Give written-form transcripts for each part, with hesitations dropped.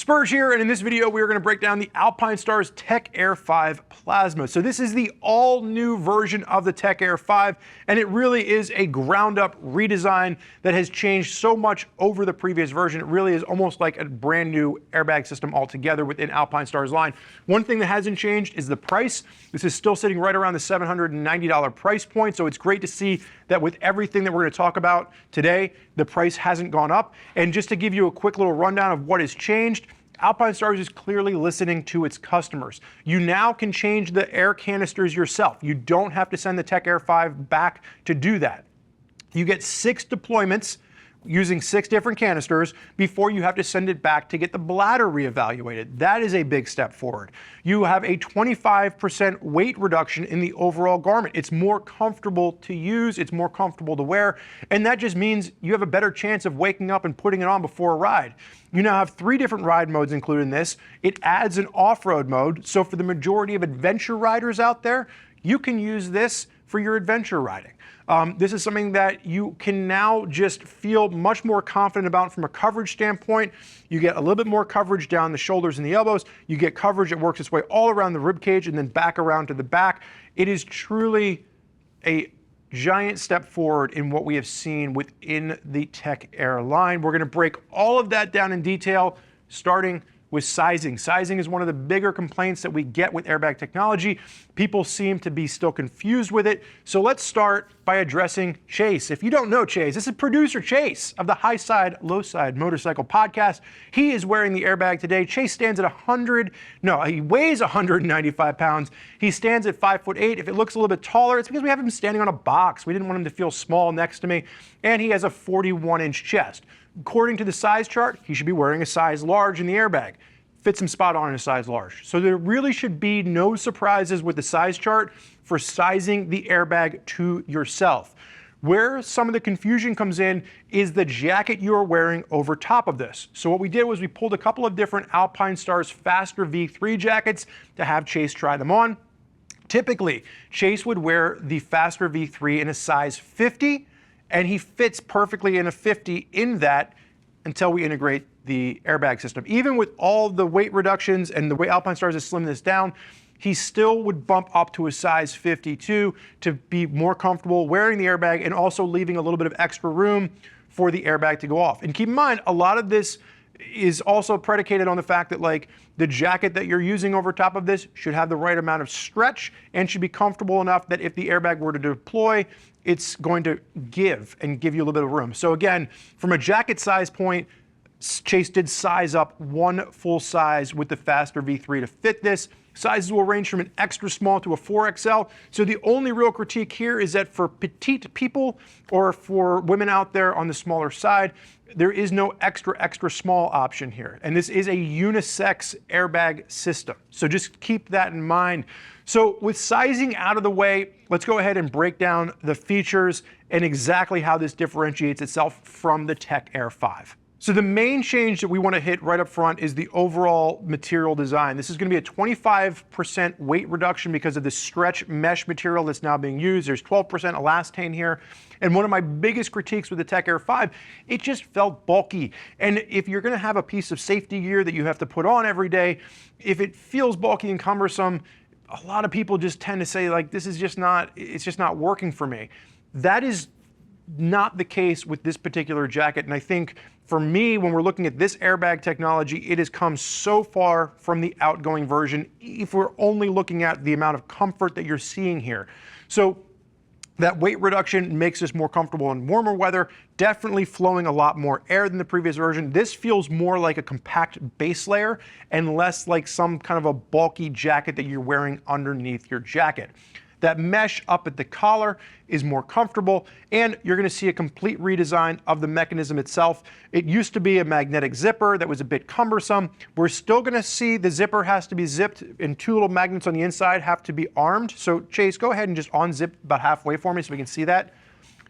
Spurge here, and in this video we are going to break down the Alpinestars Tech-Air 5 Plasma. So this is the all-new version of the Tech-Air 5, and it really is a ground-up redesign that has changed so much over the previous version. It really is almost like a brand new airbag system altogether within Alpinestars line. One thing that hasn't changed is the price. This is still sitting right around the $790 price point, so it's great to see that with everything that we're going to talk about today, the price hasn't gone up. And just to give you a quick little rundown of what has changed, Alpinestars is clearly listening to its customers. You now can change the air canisters yourself. You don't have to send the Tech-Air 5 back to do that. You get 6 deployments using 6 different canisters before you have to send it back to get the bladder reevaluated. That is a big step forward. You have a 25% weight reduction in the overall garment. It's more comfortable to use, it's more comfortable to wear, and that just means you have a better chance of waking up and putting it on before a ride. You now have 3 different ride modes included in this. It adds an off-road mode, so for the majority of adventure riders out there, you can use this for your adventure riding. This is something that you can now just feel much more confident about from a coverage standpoint. You get a little bit more coverage down the shoulders and the elbows. You get coverage that works its way all around the rib cage and then back around to the back. It is truly a giant step forward in what we have seen within the Tech-Air line. We're going to break all of that down in detail, starting with sizing. Sizing is one of the bigger complaints that we get with airbag technology. People seem to be still confused with it. So let's start by addressing Chase. If you don't know Chase, this is producer Chase of the High Side, Low Side Motorcycle Podcast. He is wearing the airbag today. Chase stands at he weighs 195 pounds. He stands at 5'8". If it looks a little bit taller, it's because we have him standing on a box. We didn't want him to feel small next to me. And he has a 41-inch chest. According to the size chart, he should be wearing a size large in the airbag. Fits him spot on in a size large. So there really should be no surprises with the size chart for sizing the airbag to yourself. Where some of the confusion comes in is the jacket you are wearing over top of this. So what we did was we pulled a couple of different Alpinestars Faster V3 jackets to have Chase try them on. Typically, Chase would wear the Faster V3 in a size 50, and he fits perfectly in a 50 in that until we integrate the airbag system. Even with all the weight reductions and the way Alpinestars has slimmed this down, he still would bump up to a size 52 to be more comfortable wearing the airbag and also leaving a little bit of extra room for the airbag to go off. And keep in mind, a lot of this is also predicated on the fact that the jacket that you're using over top of this should have the right amount of stretch and should be comfortable enough that if the airbag were to deploy, it's going to give you a little bit of room. So again, from a jacket size point, Chase did size up one full size with the Faster V3 to fit this. Sizes will range from an extra small to a 4XL. So the only real critique here is that for petite people or for women out there on the smaller side, there is no extra small option here. And this is a unisex airbag system. So just keep that in mind. So with sizing out of the way, let's go ahead and break down the features and exactly how this differentiates itself from the Tech-Air 5. So the main change that we want to hit right up front is the overall material design. This is going to be a 25% weight reduction because of the stretch mesh material that's now being used. There's 12% elastane here. And one of my biggest critiques with the Tech-Air 5, it just felt bulky. And if you're going to have a piece of safety gear that you have to put on every day, if it feels bulky and cumbersome, a lot of people just tend to say this is just not, it's just not working for me. That is not the case with this particular jacket. And I think for me, when we're looking at this airbag technology, it has come so far from the outgoing version if we're only looking at the amount of comfort that you're seeing here. So that weight reduction makes us more comfortable in warmer weather, definitely flowing a lot more air than the previous version. This feels more like a compact base layer and less like some kind of a bulky jacket that you're wearing underneath your jacket. That mesh up at the collar is more comfortable, and you're going to see a complete redesign of the mechanism itself. It used to be a magnetic zipper that was a bit cumbersome. We're still going to see the zipper has to be zipped, and 2 little magnets on the inside have to be armed. So Chase, go ahead and just unzip about halfway for me so we can see that.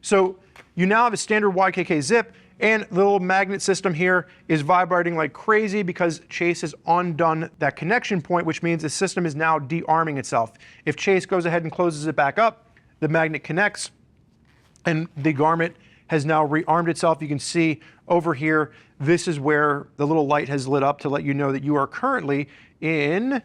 So you now have a standard YKK zip, and the little magnet system here is vibrating like crazy because Chase has undone that connection point, which means the system is now de-arming itself. If Chase goes ahead and closes it back up, the magnet connects and the garment has now rearmed itself. You can see over here, this is where the little light has lit up to let you know that you are currently in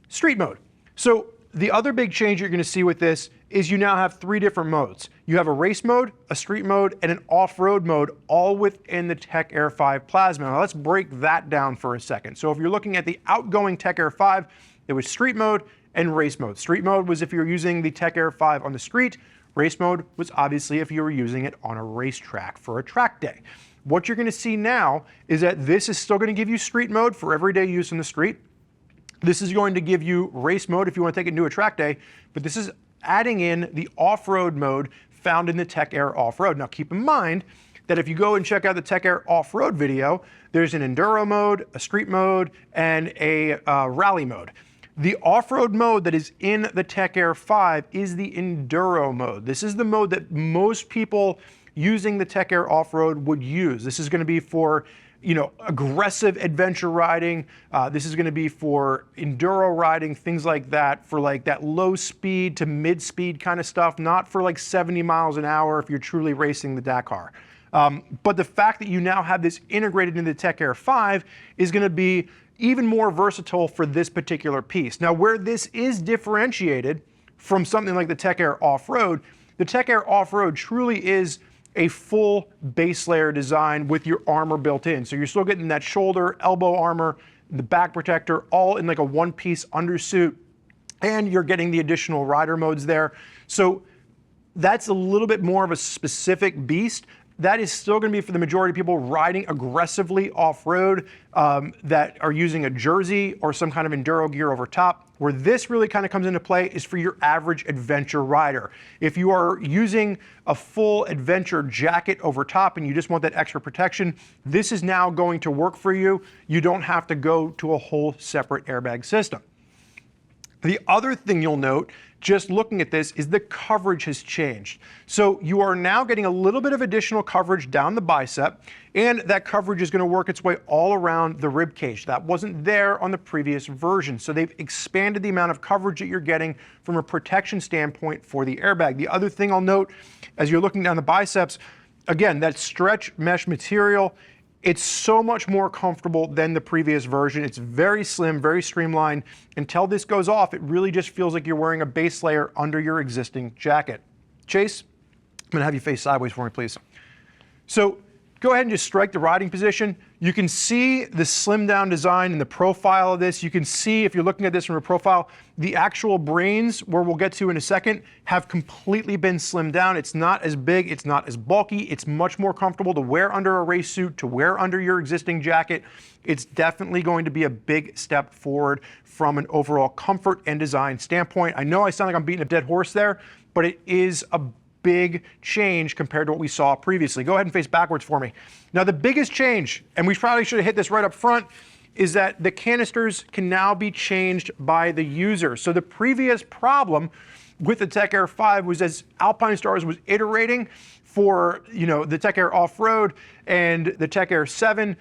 street mode. So the other big change you're going to see with this is you now have 3 different modes. You have a race mode, a street mode, and an off-road mode, all within the Tech-Air 5 Plasma. Now let's break that down for a second. So if you're looking at the outgoing Tech-Air 5, it was street mode and race mode. Street mode was if you were using the Tech-Air 5 on the street. Race mode was obviously if you were using it on a racetrack for a track day. What you're going to see now is that this is still going to give you street mode for everyday use on the street. This is going to give you race mode if you want to take it into a track day, but this is adding in the off-road mode found in the Tech-Air Off-Road. Now keep in mind that if you go and check out the Tech-Air Off-Road video, there's an enduro mode, a street mode, and a rally mode. The off-road mode that is in the Tech-Air 5 is the enduro mode. This is the mode that most people using the Tech-Air Off-Road would use. This is going to be for aggressive adventure riding. This is going to be for enduro riding, things like that, for like that low speed to mid speed kind of stuff, not for like 70 miles an hour if you're truly racing the Dakar. But the fact that you now have this integrated into the Tech-Air 5 is going to be even more versatile for this particular piece. Now, where this is differentiated from something like the Tech-Air Off-Road, the Tech-Air Off-Road truly is a full base layer design with your armor built in. So you're still getting that shoulder, elbow armor, the back protector, all in like a one-piece undersuit, and you're getting the additional rider modes there. So that's a little bit more of a specific beast. That is still going to be for the majority of people riding aggressively off-road that are using a jersey or some kind of enduro gear over top. Where this really kind of comes into play is for your average adventure rider. If you are using a full adventure jacket over top and you just want that extra protection, this is now going to work for you. You don't have to go to a whole separate airbag system. The other thing you'll note, just looking at this, is the coverage has changed. So you are now getting a little bit of additional coverage down the bicep, and that coverage is going to work its way all around the rib cage. That wasn't there on the previous version. So they've expanded the amount of coverage that you're getting from a protection standpoint for the airbag. The other thing I'll note, as you're looking down the biceps, again, that stretch mesh material, it's so much more comfortable than the previous version. It's very slim, very streamlined. Until this goes off, it really just feels like you're wearing a base layer under your existing jacket. Chase, I'm gonna have you face sideways for me, please. So go ahead and just strike the riding position. You can see the slimmed down design and the profile of this. You can see, if you're looking at this from a profile, the actual brains, where we'll get to in a second, have completely been slimmed down. It's not as big, it's not as bulky, it's much more comfortable to wear under a race suit, to wear under your existing jacket. It's definitely going to be a big step forward from an overall comfort and design standpoint. I know I sound like I'm beating a dead horse there, but it is a big change compared to what we saw previously. Go ahead and face backwards for me. Now, the biggest change, and we probably should have hit this right up front, is that the canisters can now be changed by the user. So the previous problem with the Tech-Air 5 was, as Alpinestars was iterating for the Tech-Air Off-Road and the Tech-Air 7,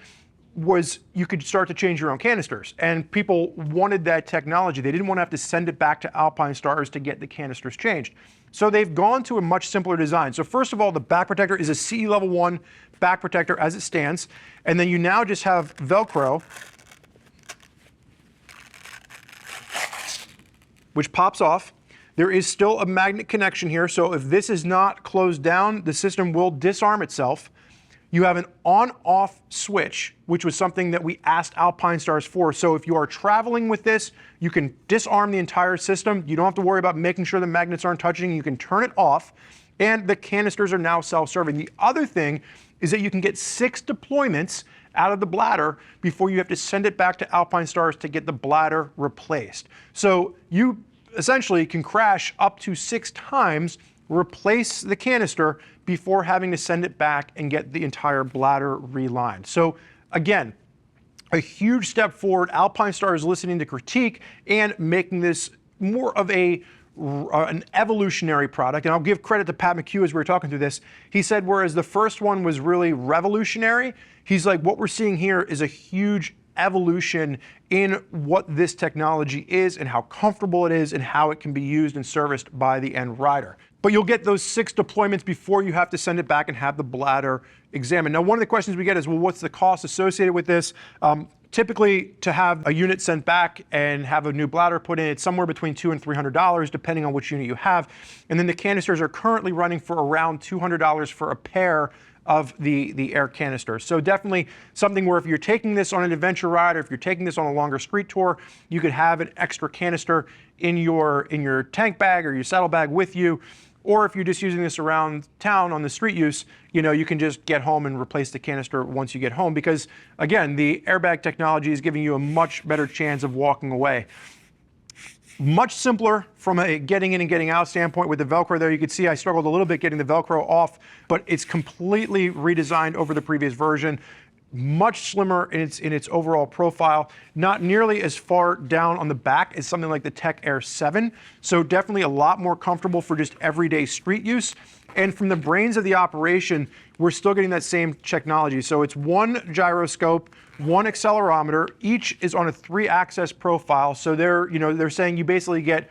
was you could start to change your own canisters, and people wanted that technology. They didn't want to have to send it back to Alpinestars to get the canisters changed. So they've gone to a much simpler design. So first of all, the back protector is a CE level 1 back protector as it stands, and then you now just have Velcro, which pops off. There is still a magnet connection here, so if this is not closed down, the system will disarm itself. You have an on-off switch, which was something that we asked Alpinestars for. So if you are traveling with this, you can disarm the entire system. You don't have to worry about making sure the magnets aren't touching. You can turn it off, and the canisters are now self-serving. The other thing is that you can get 6 deployments out of the bladder before you have to send it back to Alpinestars to get the bladder replaced. So you essentially can crash up to 6 times, replace the canister before having to send it back and get the entire bladder relined. So again, a huge step forward. Alpinestars listening to critique and making this more of an evolutionary product. And I'll give credit to Pat McHugh as we were talking through this. He said, whereas the first one was really revolutionary, he's like, what we're seeing here is a huge evolution in what this technology is and how comfortable it is and how it can be used and serviced by the end rider. but you'll get those 6 deployments before you have to send it back and have the bladder examined. Now, one of the questions we get is, well, what's the cost associated with this? Typically, to have a unit sent back and have a new bladder put in, it's somewhere between $200 and $300, depending on which unit you have. And then the canisters are currently running for around $200 for a pair of the air canisters. So definitely something where if you're taking this on an adventure ride, or if you're taking this on a longer street tour, you could have an extra canister in your tank bag or your saddle bag with you. Or if you're just using this around town on the street use, you can just get home and replace the canister once you get home, because again, the airbag technology is giving you a much better chance of walking away. Much simpler from a getting in and getting out standpoint with the Velcro there. You can see I struggled a little bit getting the Velcro off, but it's completely redesigned over the previous version. Much slimmer in its overall profile, not nearly as far down on the back as something like the Tech-Air 7, so definitely a lot more comfortable for just everyday street use. And from the brains of the operation, we're still getting that same technology. So it's 1 gyroscope, 1 accelerometer, each is on a 3-axis profile. So they're saying you basically get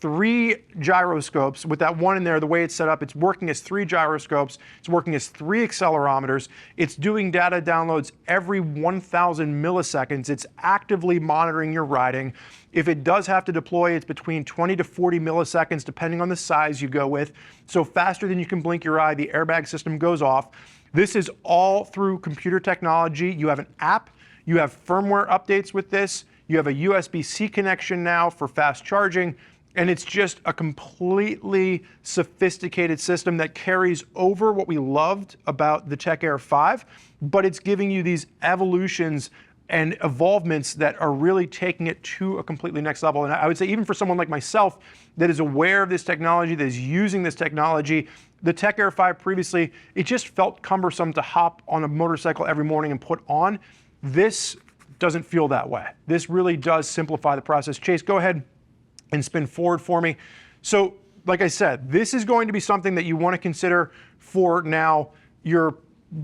3 gyroscopes. With that one in there, the way it's set up, it's working as 3 gyroscopes, it's working as 3 accelerometers, it's doing data downloads every 1,000 milliseconds, it's actively monitoring your riding. If it does have to deploy, it's between 20 to 40 milliseconds, depending on the size you go with. So faster than you can blink your eye, the airbag system goes off. This is all through computer technology. You have an app, you have firmware updates with this, you have a USB-C connection now for fast charging, and it's just a completely sophisticated system that carries over what we loved about the Tech-Air 5, but it's giving you these evolutions and evolvements that are really taking it to a completely next level. And I would say even for someone like myself that is aware of this technology, that is using this technology, the Tech-Air 5 previously, it just felt cumbersome to hop on a motorcycle every morning and put on. This doesn't feel that way. This really does simplify the process. Chase, go ahead and spin forward for me. So, like I said, this is going to be something that you want to consider for now your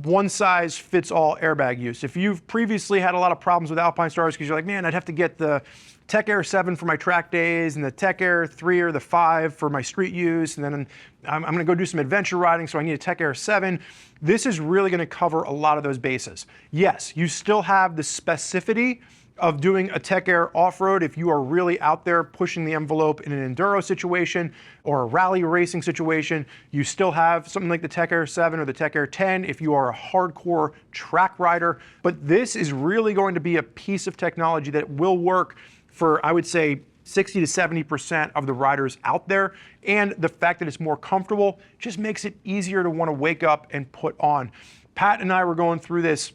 one-size-fits-all airbag use. If you've previously had a lot of problems with Alpinestars because you're like, man, I'd have to get the Tech-Air 7 for my track days and the Tech-Air 3 or the 5 for my street use, and then I'm going to go do some adventure riding, so I need a Tech-Air 7. This is really going to cover a lot of those bases. Yes, you still have the specificity of doing a Tech-Air off-road if you are really out there pushing the envelope in an enduro situation or a rally racing situation. You still have something like the Tech-Air 7 or the Tech-Air 10 if you are a hardcore track rider. But this is really going to be a piece of technology that will work for, I would say, 60 to 70% of the riders out there. And the fact that it's more comfortable just makes it easier to want to wake up and put on. Pat and I were going through this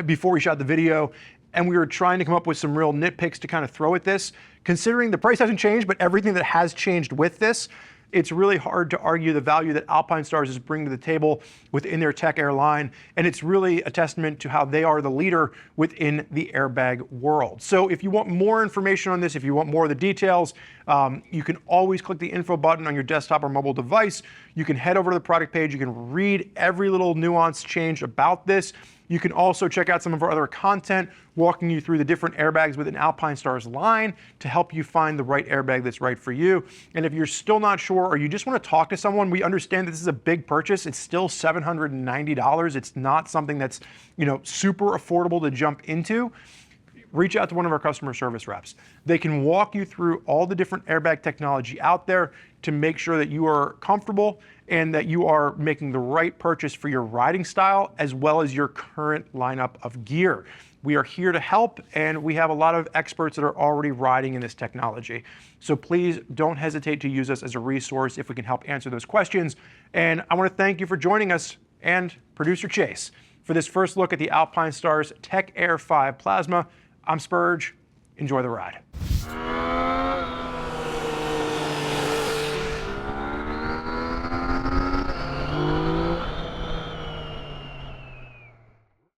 before we shot the video, and we were trying to come up with some real nitpicks to kind of throw at this. Considering the price hasn't changed, but everything that has changed with this, it's really hard to argue the value that Alpinestars is bringing to the table within their Tech-Air line, and it's really a testament to how they are the leader within the airbag world. So if you want more information on this, if you want more of the details, you can always click the info button on your desktop or mobile device. You can head over to the product page. You can read every little nuance change about this. You can also check out some of our other content walking you through the different airbags within Alpinestars line to help you find the right airbag that's right for you. And if you're still not sure or you just want to talk to someone, we understand that this is a big purchase. It's still $790. It's not something that's, super affordable to jump into. Reach out to one of our customer service reps. They can walk you through all the different airbag technology out there to make sure that you are comfortable and that you are making the right purchase for your riding style as well as your current lineup of gear. We are here to help, and we have a lot of experts that are already riding in this technology. So please don't hesitate to use us as a resource if we can help answer those questions. And I want to thank you for joining us and producer Chase for this first look at the Alpinestars Tech-Air 5 Plasma. I'm Spurge. Enjoy the ride.